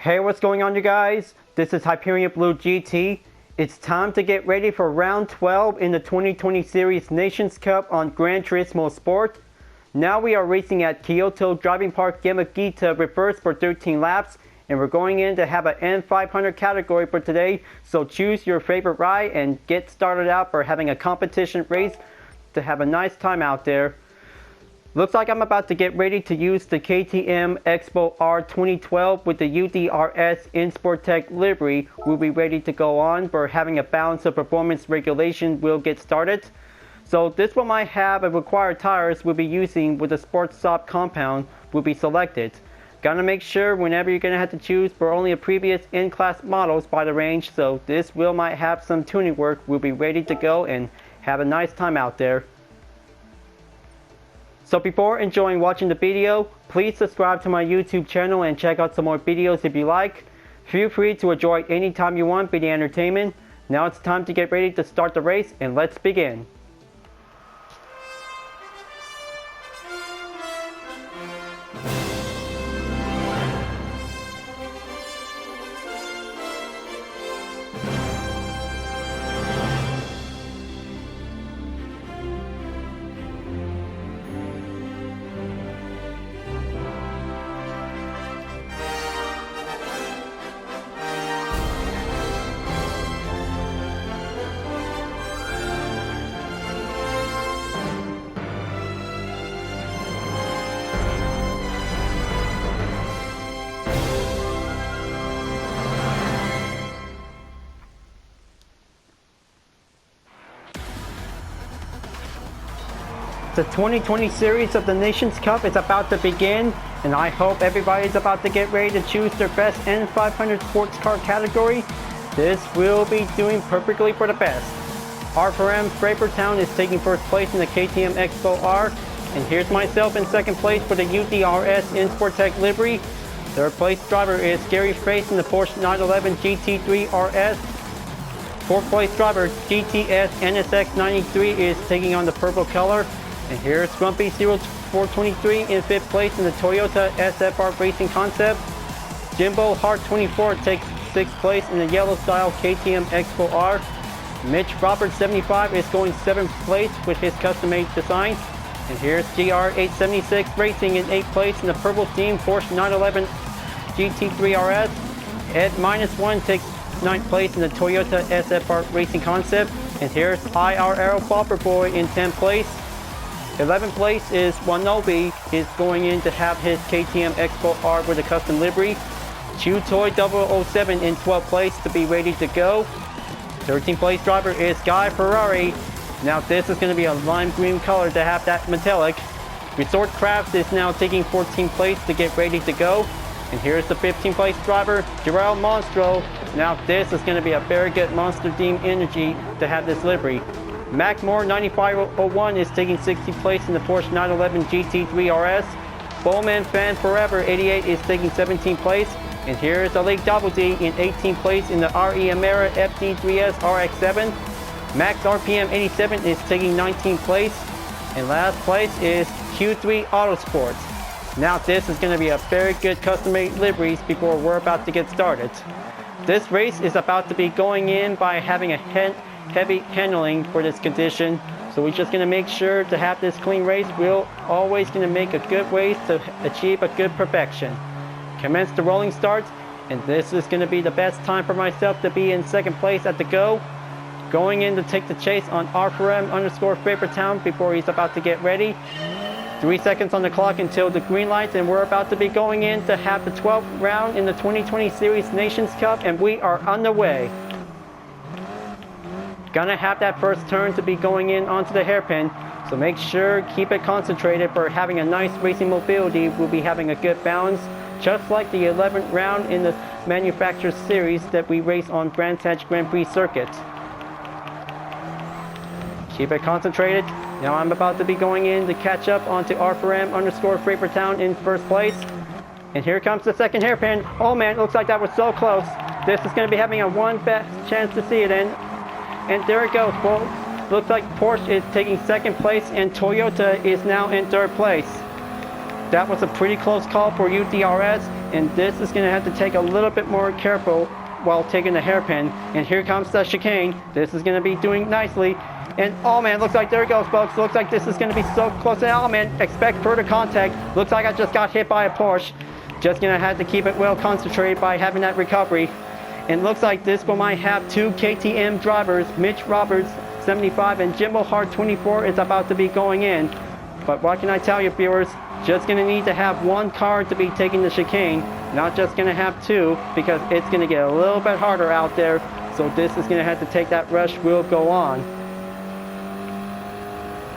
Hey, what's going on, you guys? This is Hyperion-Blue-GT. It's time to get ready for round 12 in the 2020 Series Nations Cup on Gran Turismo Sport. Now we are racing at Kyoto Driving Park Yamagiwa reverse for 13 laps, and we're going in to have an N500 category for today. So choose your favorite ride and get started out for having a competition race to have a nice time out there. Looks like I'm about to get ready to use the KTM Expo R 2012 with the UDRS InSportTech livery. We'll be ready to go on for having a balance of performance regulation. We'll get started. So this one might have a required tires we'll be using with the Sport Stop compound will be selected. Gotta make sure whenever you're gonna have to choose for only a previous in-class models by the range, so this wheel might have some tuning work. We'll be ready to go and have a nice time out there. So before enjoying watching the video, please subscribe to my YouTube channel and check out some more videos if you like. Feel free to enjoy anytime you want video entertainment. Now it's time to get ready to start the race, and let's begin. The 2020 series of the Nations Cup is about to begin, and I hope everybody's about to get ready to choose their best N500 sports car category. This will be doing perfectly for the best. R4M Frapertown is taking first place in the KTM Expo R, and here's myself in second place for the UDRS InSportTech livery. Third place driver is Gary Face in the Porsche 911 GT3 RS. Fourth place driver GTS NSX 93 is taking on the purple color. And here's Grumpy 0423 in 5th place in the Toyota SFR Racing Concept. Jimbo Hart 24 takes 6th place in the yellow style KTM Expo R. Mitch Roberts 75 is going 7th place with his custom-made design. And here's GR 876 Racing in 8th place in the purple theme Porsche 911 GT3 RS. Ed -1 takes 9th place in the Toyota SFR Racing Concept. And here's IRL Bopper Boy in 10th place. 11th place is Wanobi, is going in to have his KTM Expo R with a custom livery. Chew Toy 007 in 12th place to be ready to go. 13th place driver is Guy Ferrari. Now this is going to be a lime green color to have that metallic. Resort Crafts is now taking 14th place to get ready to go. And here's the 15th place driver, Jarrell Monstro. Now this is going to be a very good Monster Team energy to have this livery. Mac Moore 9501 is taking 60th place in the Porsche 911 GT3 RS. Bowman Fan Forever 88 is taking 17th place. And here's Alec Double D in 18th place in the RE Amera FD3S RX7. Max RPM 87 is taking 19th place. And last place is Q3 Autosports. Now this is going to be a very good custom-made liveries before we're about to get started. This race is about to be going in by having a heavy handling for this condition, so we're just going to make sure to have this clean race. We're always going to make a good race to achieve a good perfection. Commence the rolling starts, and this is going to be the best time for myself to be in second place at the go. Going in to take the chase on R4M_Frapertown before he's about to get ready. 3 seconds on the clock until the green lights, and we're about to be going in to have the 12th round in the 2020 Series Nations Cup, and we are on the way. Gonna have that first turn to be going in onto the hairpin, so make sure keep it concentrated for having a nice racing mobility. We'll be having a good balance, just like the 11th round in the manufacturer series that we race on Brands Hatch Grand Prix circuit. Keep it concentrated. Now I'm about to be going in to catch up onto R4M_Frapertown in first place. And here comes the second hairpin. Oh man, looks like that was so close. This is going to be having a one best chance to see it in. And there it goes. Well, looks like Porsche is taking second place and Toyota is now in third place. That was a pretty close call for UDRS. and this is going to have to take a little bit more careful while taking the hairpin. And here comes the chicane. This is going to be doing nicely. And oh man, looks like there it goes, folks. Looks like this is going to be so close. And oh man, expect further contact. Looks like I just got hit by a Porsche. Just going to have to keep it well concentrated by having that recovery. And looks like this one might have two KTM drivers, Mitch Roberts, 75, and Jimbo Hart, 24, is about to be going in. But what can I tell you, viewers? Just going to need to have one car to be taking the chicane, not just going to have two, because it's going to get a little bit harder out there. So this is going to have to take that rush wheel go on.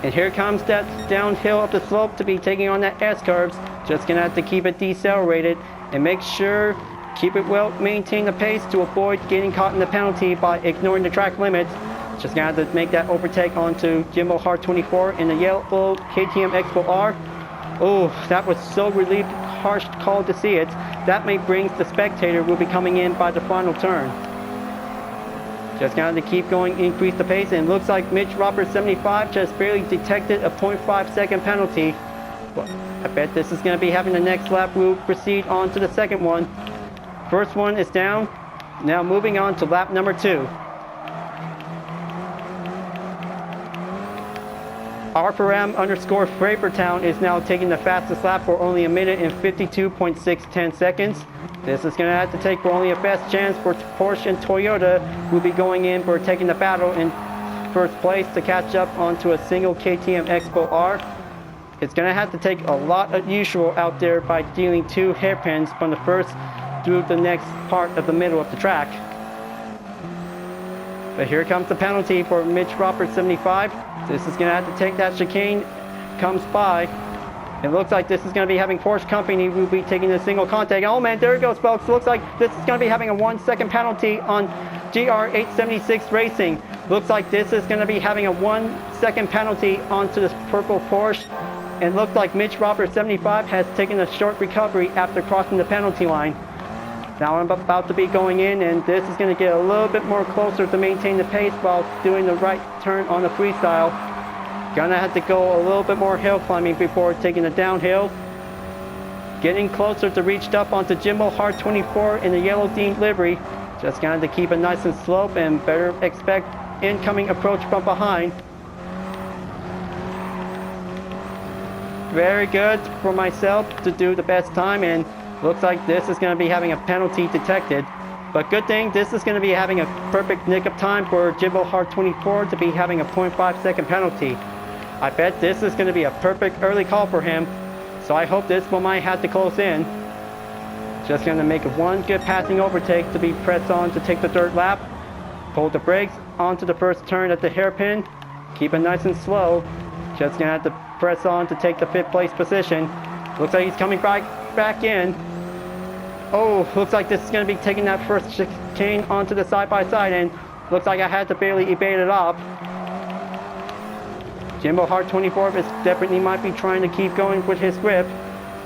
And here comes that downhill up the slope to be taking on that S-curves. Just going to have to keep it decelerated and make sure, keep it well, maintain the pace to avoid getting caught in the penalty by ignoring the track limits. Just going to have to make that overtake onto Jimbo Hart 24 in the yellow KTM Expo R. Oh, that was so relieved, harsh call to see it. That may bring the spectator will be coming in by the final turn. Just going to keep going, increase the pace, and looks like Mitch Roberts 75 just barely detected a 0.5 second penalty. Well, I bet this is going to be having the next lap. We'll proceed on to the second one. First one is down. Now moving on to lap number 2. RPM_Frapertown is now taking the fastest lap for only 1 minute and 52.610 seconds. This is going to have to take for only a best chance for Porsche and Toyota, who will be going in for taking the battle in first place to catch up onto a single KTM Expo R. It's going to have to take a lot of usual out there by dealing 2 hairpins from the first through the next part of the middle of the track. But here comes the penalty for Mitch Roberts 75. This is going to have to take that chicane, comes by. It looks like this is going to be having Porsche Company will be taking a single contact. Oh man, there it goes, folks. Looks like this is going to be having a 1 second penalty on GR876 Racing. Looks like this is going to be having a 1 second penalty onto this purple Porsche. And looks like Mitch Roberts 75 has taken a short recovery after crossing the penalty line. Now I'm about to be going in, and this is going to get a little bit more closer to maintain the pace while doing the right turn on the freestyle. Gonna have to go a little bit more hill climbing before taking the downhill. Getting closer to reach up onto Jimbo Hart 24 in the yellow Dean livery. Just gonna have to keep it nice and slope and better expect incoming approach from behind. Very good for myself to do the best time, and looks like this is going to be having a penalty detected. But good thing, this is going to be having a perfect nick of time for Jimbo Hart 24 to be having a 0.5 second penalty. I bet this is going to be a perfect early call for him. So I hope this one might have to close in. Just going to make one good passing overtake to be pressed on to take the third lap. Pull the brakes onto the first turn at the hairpin. Keep it nice and slow. Just going to have to press on to take the 5th place position. Looks like he's coming back in. Oh, looks like this is going to be taking that first chicane onto the side-by-side, and looks like I had to barely evade it off. Jimbo Hart 24 is definitely might be trying to keep going with his grip,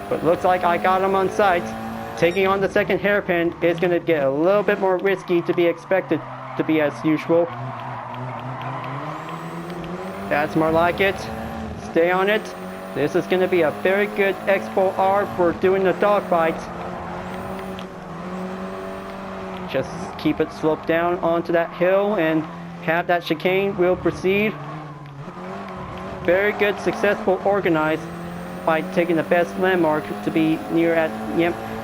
but looks like I got him on sight. Taking on the second hairpin is going to get a little bit more risky to be expected to be as usual. That's more like it. Stay on it. This is going to be a very good Expo R for doing the dogfight. Just keep it sloped down onto that hill and have that chicane. We'll proceed. Very good, successful, organized by taking the best landmark to be near at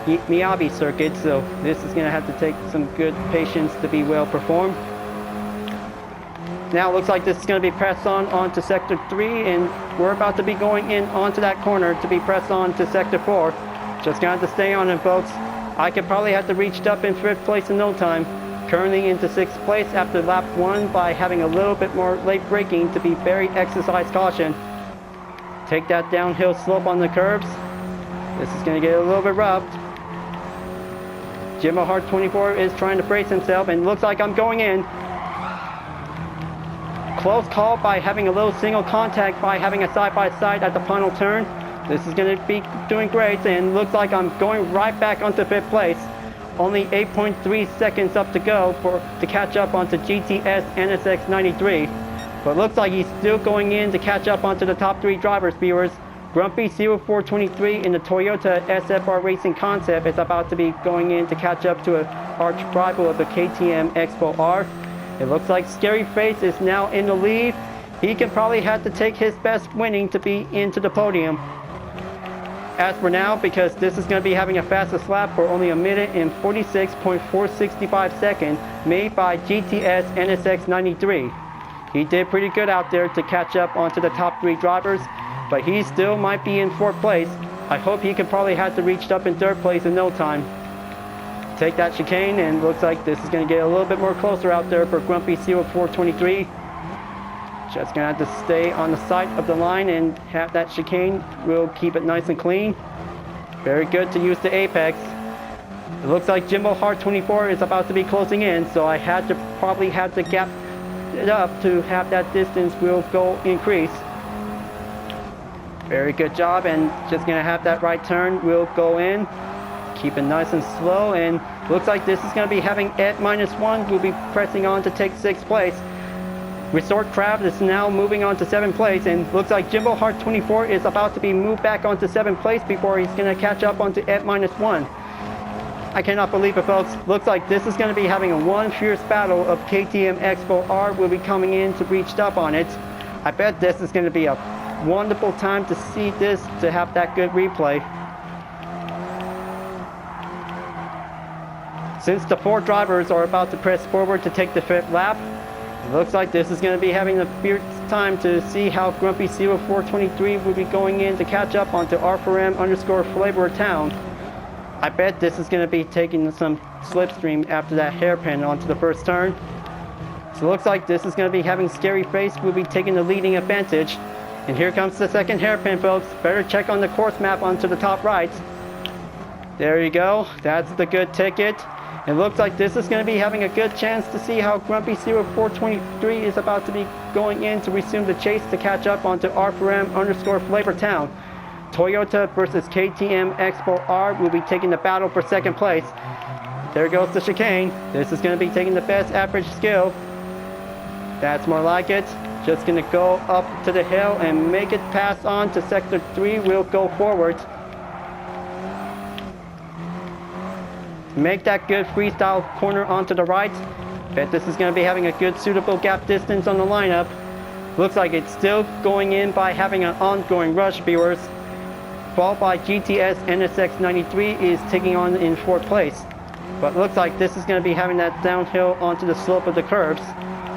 Miyabi circuit. So this is going to have to take some good patience to be well performed. Now it looks like this is going to be pressed onto Sector 3, and we're about to be going in onto that corner to be pressed on to Sector 4. Just going to have to stay on it, folks. I could probably have to reach up in 5th place in no time. Currently into 6th place after lap 1 by having a little bit more late braking to be very exercise caution. Take that downhill slope on the curves. This is going to get a little bit rough. Jimbo Hart 24 is trying to brace himself, and looks like I'm going in. Close call by having a little single contact by having a side-by-side at the final turn. This is going to be doing great, and looks like I'm going right back onto 5th place. Only 8.3 seconds up to go to catch up onto GTS NSX 93. But looks like he's still going in to catch up onto the top 3 drivers, viewers. Grumpy 0423 in the Toyota SFR Racing Concept is about to be going in to catch up to an arch rival of the KTM Expo R. It looks like Scary Face is now in the lead. He can probably have to take his best winning to be into the podium. As for now, because this is going to be having a fastest lap for only 1 minute and 46.465 seconds, made by GTS NSX 93. He did pretty good out there to catch up onto the top 3 drivers, but he still might be in 4th place. I hope he can probably have to reach up in 3rd place in no time. Take that chicane, and looks like this is going to get a little bit more closer out there for Grumpy 0423. Just going to have to stay on the side of the line and have that chicane. We'll keep it nice and clean. Very good to use the apex. It looks like Jimbo Hart 24 is about to be closing in, so I had to probably have to gap it up to have that distance will go increase. Very good job, and just going to have that right turn will go in. Keep it nice and slow, and looks like this is going to be having Ed -1 will be pressing on to take 6th place. Resort Craft is now moving on to 7th place, and looks like Jimbo Hart 24 is about to be moved back onto 7th place before he's going to catch up onto Ed -1. I cannot believe it, folks. Looks like this is going to be having a one fierce battle of KTM Expo R will be coming in to reach up on it. I bet this is going to be a wonderful time to see this, to have that good replay. Since the 4 drivers are about to press forward to take the 5th lap, it looks like this is going to be having a fierce time to see how Grumpy 0423 will be going in to catch up onto R4M_Flavor Town. I bet this is going to be taking some slipstream after that hairpin onto the first turn. So it looks like this is going to be having Scary Face will be taking the leading advantage. And here comes the second hairpin, folks. Better check on the course map onto the top right. There you go. That's the good ticket. It looks like this is going to be having a good chance to see how Grumpy 0423 is about to be going in to resume the chase to catch up onto R4M_Flavor Town. Toyota versus KTM Expo R will be taking the battle for 2nd place. There goes the chicane. This is going to be taking the best average skill. That's more like it. Just going to go up to the hill and make it pass on to Sector 3. We'll go forward. Make that good freestyle corner onto the right. Bet this is going to be having a good suitable gap distance on the lineup. Looks like it's still going in by having an ongoing rush, viewers. Followed by GTS NSX 93 is taking on in 4th place. But looks like this is going to be having that downhill onto the slope of the curves.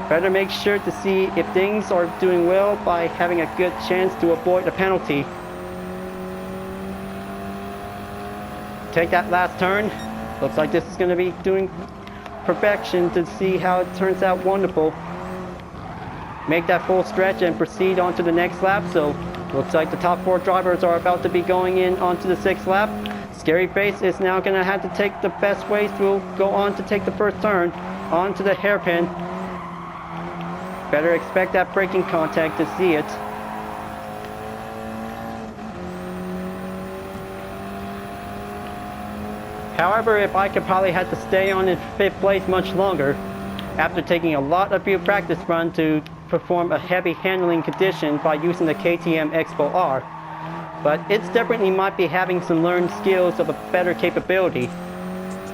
Better make sure to see if things are doing well by having a good chance to avoid a penalty. Take that last turn. Looks like this is going to be doing perfection to see how it turns out wonderful. Make that full stretch and proceed on to the next lap. So looks like the top 4 drivers are about to be going in onto the 6th lap. Scary Face is now going to have to take the best way through, go on to take the first turn onto the hairpin. Better expect that braking contact to see it. However, if I could probably have to stay on in 5th place much longer, after taking a lot of your practice run to perform a heavy handling condition by using the KTM Expo R. But it's definitely might be having some learned skills of a better capability.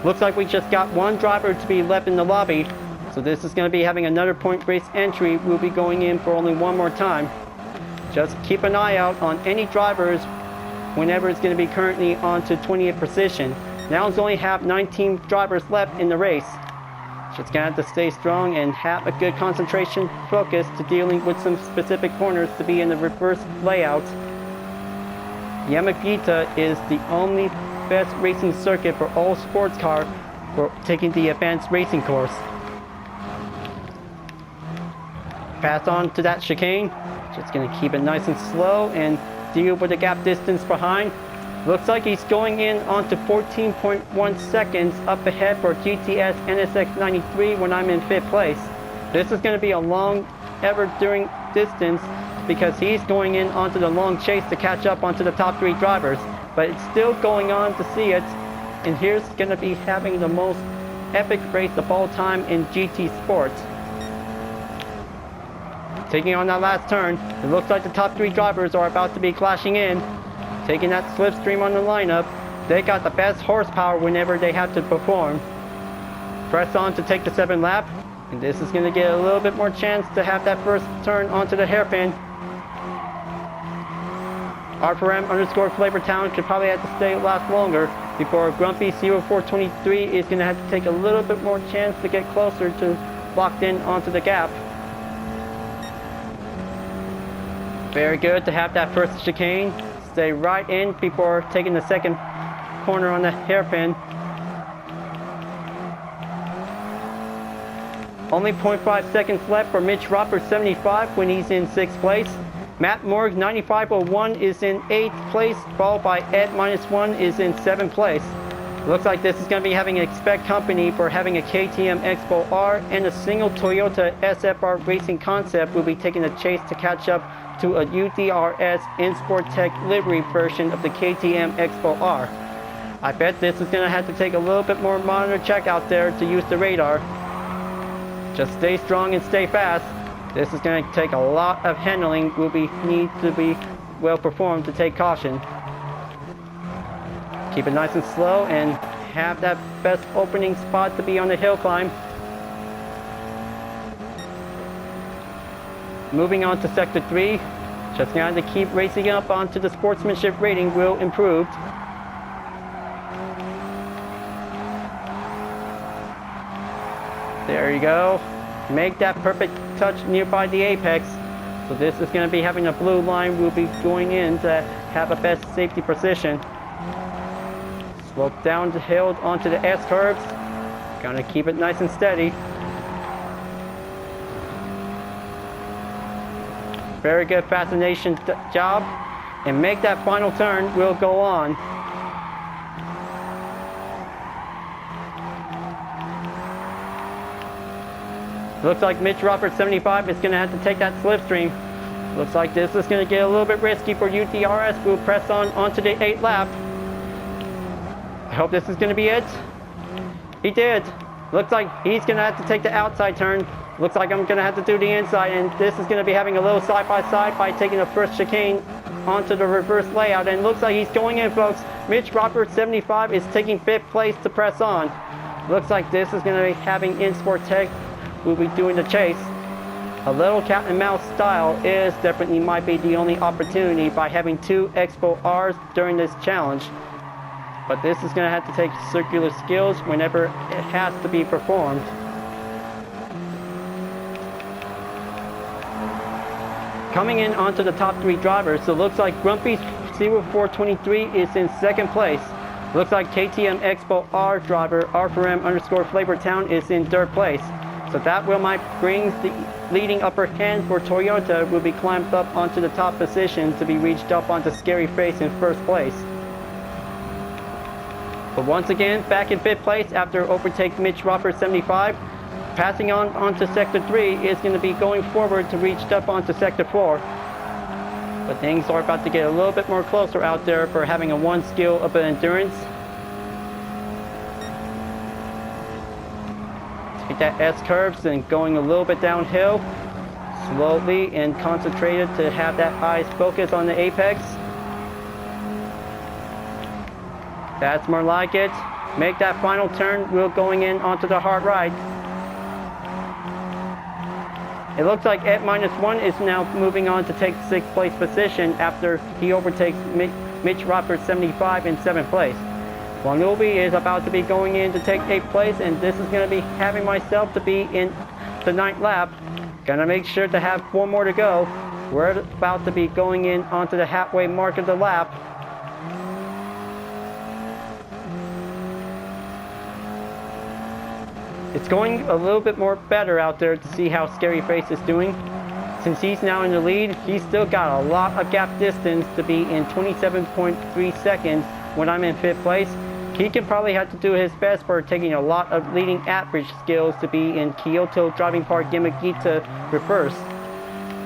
Looks like we just got 1 driver to be left in the lobby, so this is going to be having another point race entry. We'll be going in for only 1 more time. Just keep an eye out on any drivers whenever it's going to be currently on to 20th position. Now it's only have 19 drivers left in the race. Just gonna have to stay strong and have a good concentration focus to dealing with some specific corners to be in the reverse layout. Yamagiwa is the only best racing circuit for all sports car for taking the advanced racing course. Pass on to that chicane. Just gonna keep it nice and slow and deal with the gap distance behind. Looks like he's going in onto 14.1 seconds up ahead for GTS NSX 93 when I'm in 5th place. This is going to be a long ever-during distance because he's going in onto the long chase to catch up onto the top 3 drivers. But it's still going on to see it. And here's going to be having the most epic race of all time in GT Sports. taking on that last turn. It looks like the top 3 drivers are about to be clashing in, taking that slipstream on the lineup. They got the best horsepower whenever they have to perform. Press on to take the 7th lap, and this is going to get a little bit more chance to have that first turn onto the hairpin. R4M_Flavortown could probably have to stay last longer before Grumpy 0423 is going to have to take a little bit more chance to get closer to locked in onto the gap. Very good to have that first chicane. Stay right in before taking the second corner on the hairpin. Only 0.5 seconds left for Mitch Roper 75 when he's in 6th place. Matt Morg 9501 is in 8th place, followed by Ed-1 is in 7th place. Looks like this is going to be having expect company for having a KTM Expo R, and a single Toyota SFR Racing Concept will be taking the chase to catch up to a UDRS In-Sport Tech livery version of the KTM Expo R. I bet this is going to have to take a little bit more monitor check out there to use the radar. Just stay strong and stay fast. This is going to take a lot of handling, need to be well performed to take caution. Keep it nice and slow and have that best opening spot to be on the hill climb. Moving on to Sector 3. Just going to keep racing up onto the sportsmanship rating will improve. There you go. Make that perfect touch nearby the apex. So this is going to be having a blue line. We'll be going in to have a best safety position. Slope down the hill onto the S curves. Gonna keep it nice and steady. Very good fascination job. And make that final turn. We'll go on. Looks like Mitch Roberts 75 is going to have to take that slipstream. Looks like this is going to get a little bit risky for UTRS. We'll press on onto the 8th lap. I hope this is going to be it. He did. Looks like he's going to have to take the outside turn. Looks like I'm going to have to do the inside, and this is going to be having a little side-by-side by taking the first chicane onto the reverse layout, and looks like he's going in, folks. Mitch Roberts 75 is taking 5th place to press on. Looks like this is going to be having In-Sport Tech. We'll be doing the chase. A little cat and mouse style is definitely might be the only opportunity by having 2 Expo R's during this challenge. But this is going to have to take circular skills whenever it has to be performed. Coming in onto the top 3 drivers, so it looks like Grumpy 0423 is in 2nd place. Looks like KTM Expo R driver R4M_Flavortown is in 3rd place. So that might bring the leading upper hand for Toyota will be climbed up onto the top position to be reached up onto Scary Face in 1st place. But once again, back in 5th place after overtake Mitch Roper 75. Passing on onto Sector 3 is going to be going forward to reach up onto Sector 4. But things are about to get a little bit more closer out there for having a 1 skill of endurance. Take that S curves and going a little bit downhill. Slowly and concentrated to have that eyes focus on the apex. That's more like it. Make that final turn. We're going in onto the hard right. It looks like Ed-1 is now moving on to take 6th place position after he overtakes Mitch Roberts 75 in 7th place. Wangobi is about to be going in to take 8th place, and this is going to be having myself to be in the 9th lap. Gonna make sure to have 4 more to go. We're about to be going in onto the halfway mark of the lap. It's going a little bit more better out there to see how Scary Face is doing. Since he's now in the lead, he's still got a lot of gap distance to be in 27.3 seconds when I'm in 5th place. He can probably have to do his best for taking a lot of leading average skills to be in Kyoto Driving Park Yamagiwa reverse.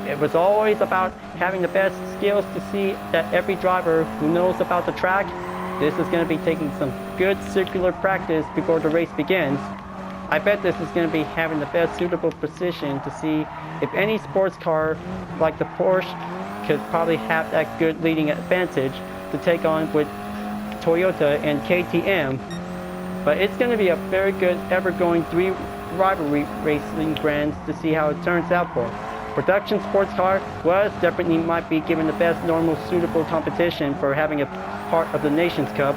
It was always about having the best skills to see that every driver who knows about the track, this is going to be taking some good circular practice before the race begins. I bet this is going to be having the best suitable position to see if any sports car like the Porsche could probably have that good leading advantage to take on with Toyota and KTM. But it's going to be a very good ever-going 3 rivalry racing brands to see how it turns out for. Production sports car was definitely might be given the best normal suitable competition for having a part of the Nations Cup.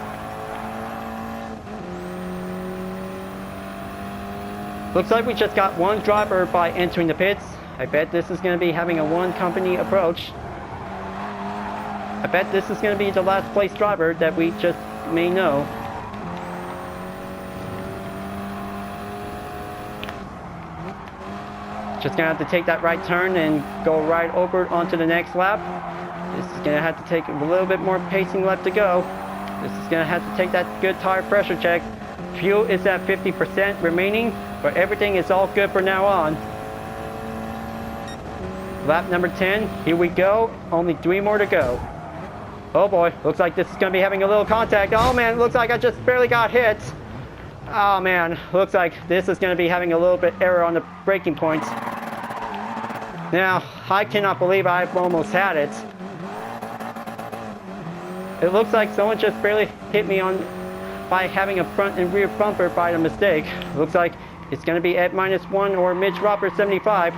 Looks like we just got one driver by entering the pits. I bet this is going to be having a one company approach. I bet this is going to be the last place driver that we just may know. Just gonna have to take that right turn and go right over onto the next lap. This is gonna have to take a little bit more pacing left to go. This is gonna have to take that good tire pressure check. Fuel is at 50% remaining, but everything is all good for now on. Lap number 10, here we go. Only 3 more to go. Oh boy, looks like this is gonna be having a little contact. Oh man, looks like I just barely got hit. Oh man, looks like this is going to be having a little bit error on the braking points. Now, I cannot believe I've almost had it. It looks like someone just barely hit me on by having a front and rear bumper by a mistake. Looks like it's going to be Ed -1 or Mitch Roper 75.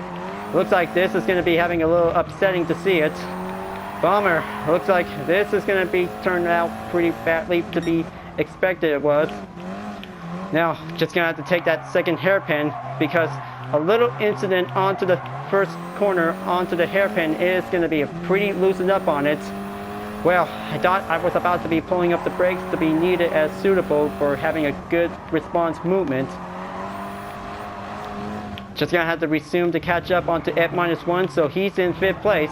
Looks like this is going to be having a little upsetting to see it. Bummer. Looks like this is going to be turned out pretty badly to be expected it was. Now, just gonna have to take that second hairpin because a little incident onto the first corner onto the hairpin is gonna be a pretty loosened up on it. Well, I thought I was about to be pulling up the brakes to be needed as suitable for having a good response movement. Just gonna have to resume to catch up onto Ed -1, so he's in 5th place.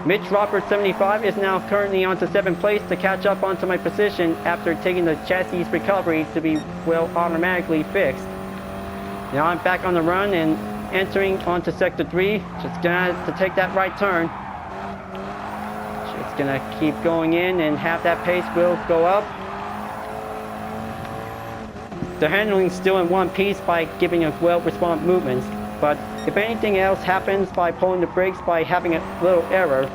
Mitch Roper 75 is now currently onto 7th place to catch up onto my position after taking the chassis recovery to be well automatically fixed. Now I'm back on the run and entering onto sector 3. Just gonna have to take that right turn. Just gonna keep going in and have that pace will go up. The handling is still in one piece by giving a well-respond movements. But if anything else happens by pulling the brakes by having a little error,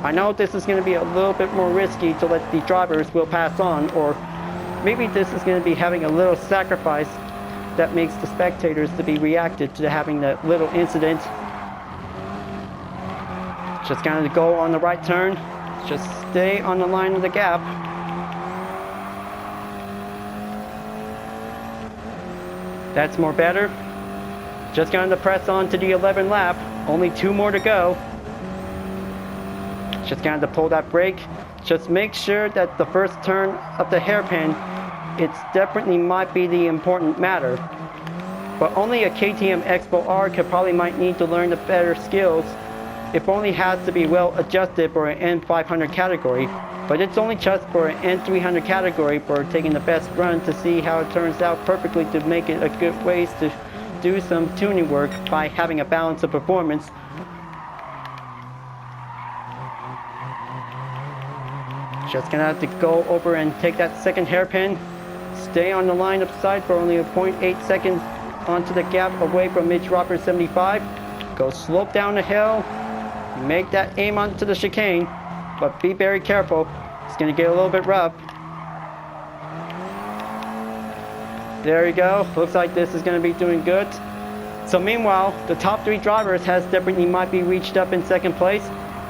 I know this is going to be a little bit more risky to let the drivers will pass on, or maybe this is going to be having a little sacrifice that makes the spectators to be reacted to having that little incident. Just going to go on the right turn, just stay on the line of the gap. That's more better. Just going to press on to the 11th lap. Only 2 more to go. Just going to pull that brake. Just make sure that the first turn of the hairpin, it's definitely might be the important matter. But only a KTM Expo R could probably might need to learn the better skills. It only has to be well adjusted for an N500 category. But it's only just for an N300 category for taking the best run to see how it turns out perfectly to make it a good ways to do some tuning work by having a balance of performance. Just gonna have to go over and take that second hairpin. Stay on the line of sight for only a 0.8 seconds onto the gap away from Mitch Roper 75. Go slope down the hill. Make that aim onto the chicane, but be very careful. It's gonna get a little bit rough. There you go. Looks like this is going to be doing good. So meanwhile, the top 3 drivers has definitely might be reached up in 2nd place.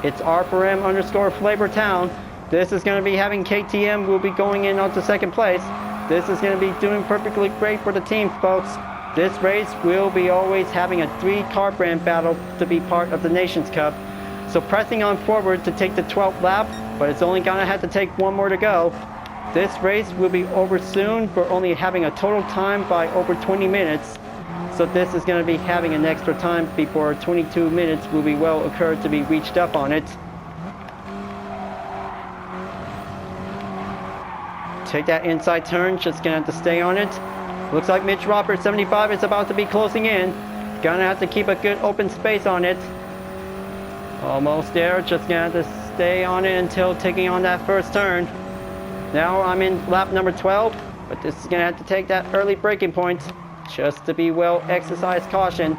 It's R4M_Flavor Town. This is going to be having KTM will be going in onto 2nd place. This is going to be doing perfectly great for the team, folks. This race will be always having a 3-car brand battle to be part of the Nations Cup. So pressing on forward to take the 12th lap, but it's only going to have to take 1 more to go. This race will be over soon for only having a total time by over 20 minutes. So this is going to be having an extra time before 22 minutes will be well occurred to be reached up on it. Take that inside turn, just going to have to stay on it. Looks like Mitch Roper 75 is about to be closing in. Gonna have to keep a good open space on it. Almost there, just going to have to stay on it until taking on that first turn. Now I'm in lap number 12, but this is going to have to take that early braking point. just to be well exercise caution.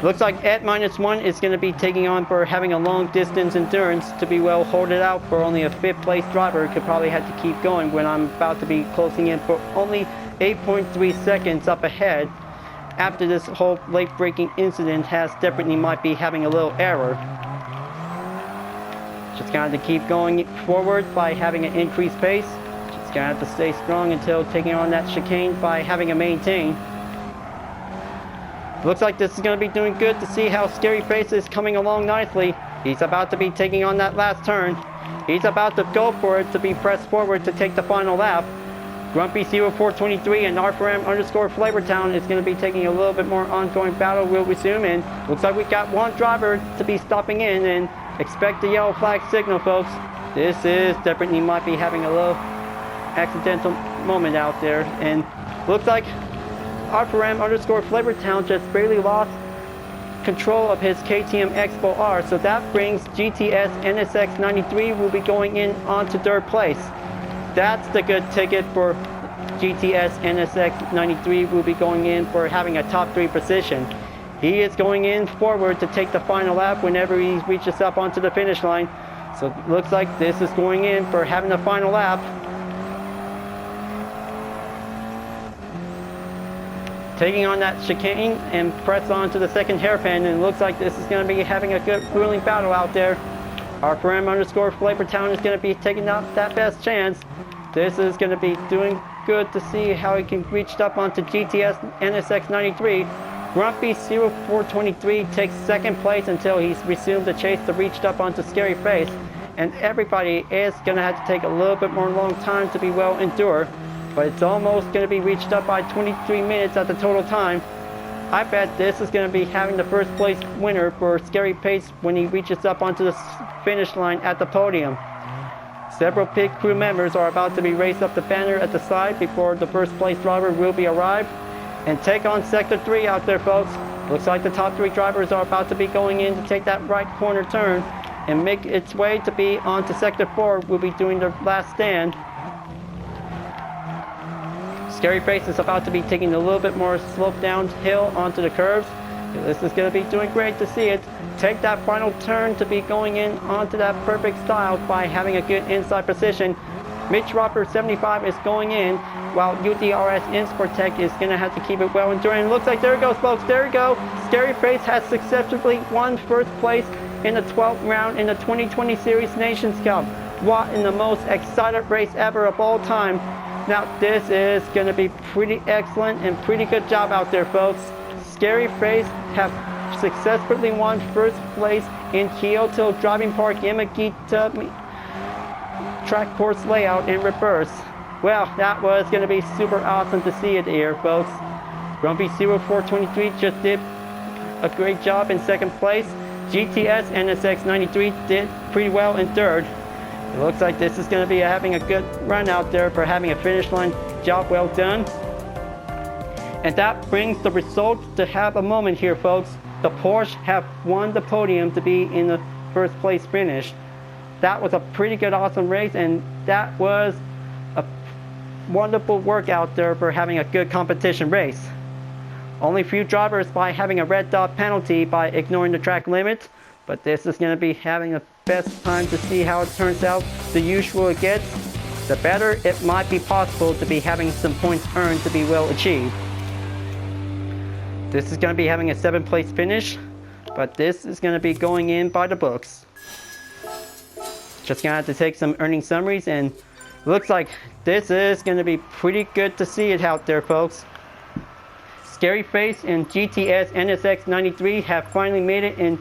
Looks like N-1 is going to be taking on for having a long distance endurance to be well hold it out for only a 5th place driver. Could probably have to keep going when I'm about to be closing in for only 8.3 seconds up ahead. After this whole late braking incident has definitely might be having a little error. Just gonna have to keep going forward by having an increased pace. Just gonna have to stay strong until taking on that chicane by having a maintain. Looks like this is going to be doing good to see how Scary Face is coming along nicely. He's about to be taking on that last turn. He's about to go for it to be pressed forward to take the final lap. Grumpy0423 and R4M_Flavortown is going to be taking a little bit more ongoing battle. Will resume, and looks like we got one driver to be stopping in, and expect the yellow flag signal, folks. This is definitely might be having a little accidental moment out there, and looks like R4M_Flavortown just barely lost control of his KTM Expo R, so that brings GTS NSX 93 will be going in onto 3rd place. That's the good ticket for GTS NSX 93 will be going in for having a top 3 position. He is going in forward to take the final lap whenever he reaches up onto the finish line. So it looks like this is going in for having the final lap. Taking on that chicane and press on to the 2nd hairpin, and it looks like this is going to be having a good grueling battle out there. R4M_Flavortown is going to be taking out that best chance. This is going to be doing good to see how he can reach up onto GTS NSX 93. Grumpy0423 takes 2nd place until he's resumed the chase to reach up onto Scary Face. And everybody is going to have to take a little bit more long time to be well endured. But it's almost going to be reached up by 23 minutes at the total time. I bet this is going to be having the 1st place winner for Scary Face when he reaches up onto the finish line at the podium. Several pit crew members are about to be raced up the banner at the side before the 1st place driver will be arrived and take on Sector 3 out there, folks. Looks like the top 3 drivers are about to be going in to take that right corner turn and make its way to be onto Sector 4. Will be doing their last stand. Scary Face is about to be taking a little bit more slope downhill onto the curves. This is going to be doing great to see it. Take that final turn to be going in onto that perfect style by having a good inside position. Mitch Roper 75 is going in, while UDRS Insportec is going to have to keep it well enduring. It looks like there it goes, folks. There you go. Scary Face has successfully won 1st place in the 12th round in the 2020 Series Nations Cup. What in the most exciting race ever of all time. Now this is going to be pretty excellent and pretty good job out there, folks. Scary Face have successfully won 1st place in Kyoto Driving Park Yamagiwa track course layout in reverse. Well, that was going to be super awesome to see it here, folks. Grumpy0423 just did a great job in 2nd place. GTS NSX 93 did pretty well in 3rd. It looks like this is going to be having a good run out there for having a finish line job well done. And that brings the result to have a moment here, folks. The Porsche have won the podium to be in the 1st place finish. That was a pretty good awesome race, and that was a wonderful work out there for having a good competition race. Only few drivers by having a red dot penalty by ignoring the track limit, but this is going to be having the best time to see how it turns out. The usual it gets, the better it might be possible to be having some points earned to be well achieved. This is going to be having a 7th place finish, but this is going to be going in by the books. Just going to have to take some earning summaries, and looks like this is going to be pretty good to see it out there, folks. Scary Face and GTS NSX 93 have finally made it in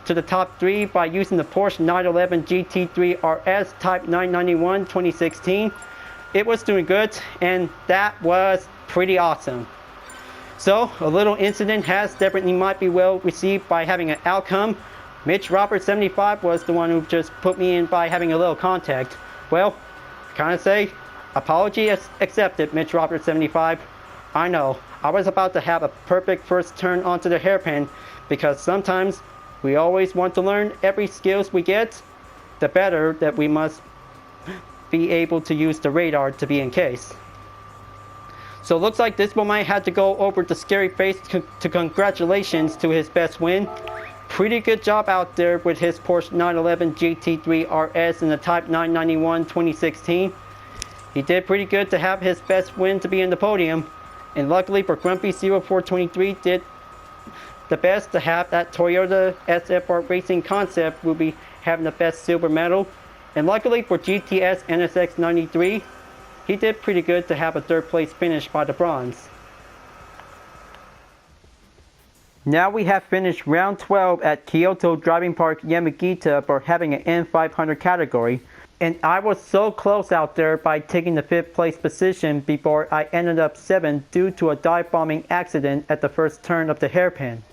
to the top 3 by using the Porsche 911 GT3 RS Type 991 2016. It was doing good, and that was pretty awesome. So a little incident has definitely might be well received by having an outcome. Mitch Robert 75 was the one who just put me in by having a little contact. Well, kind of say apology accepted, Mitch Robert 75. I know I was about to have a perfect 1st turn onto the hairpin, because sometimes We always want to learn every skills we get, the better that we must be able to use the radar to be in case. So it looks like this one might have to go over to Scary Face to congratulations to his best win. Pretty good job out there with his Porsche 911 GT3 RS in the Type 991 2016. He did pretty good to have his best win to be in the podium. And luckily for Grumpy0423 did the best to have that Toyota SFR Racing Concept will be having the best silver medal. And luckily for GTS NSX93, he did pretty good to have a third place finish by the bronze. Now we have finished round 12 at Kyoto Driving Park Yamagiwa for having an N500 category. And I was so close out there by taking the 5th place position before I ended up 7th due to a dive bombing accident at the first turn of the hairpin.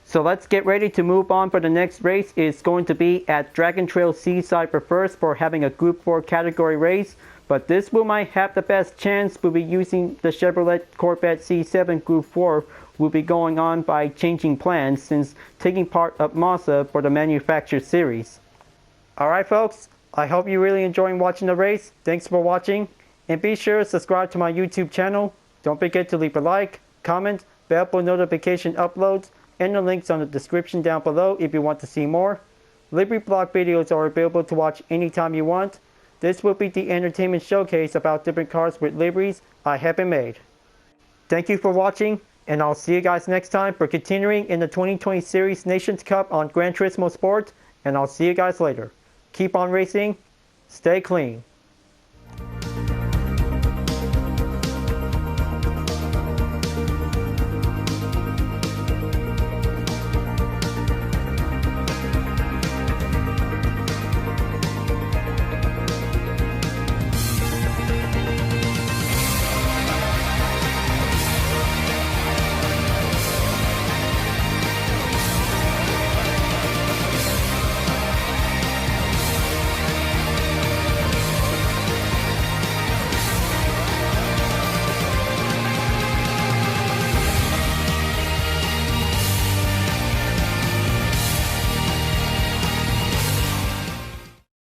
So let's get ready to move on for the next race. It's going to be at Dragon Trail Seaside for first for having a Group 4 category race. But this will might have the best chance. We'll be using the Chevrolet Corvette C7 Group 4. Will be going on by changing plans since taking part of Mazda for the Manufacturer Series. Alright folks, I hope you really enjoyed watching the race. Thanks for watching. And be sure to subscribe to my YouTube channel. Don't forget to leave a like, comment, bell for notification uploads, and the links on the description down below if you want to see more. Livery blog videos are available to watch anytime you want. This will be the entertainment showcase about different cars with liveries I have been made. Thank you for watching, and I'll see you guys next time for continuing in the 2020 Series Nations Cup on Gran Turismo Sport, and I'll see you guys later. Keep on racing, stay clean.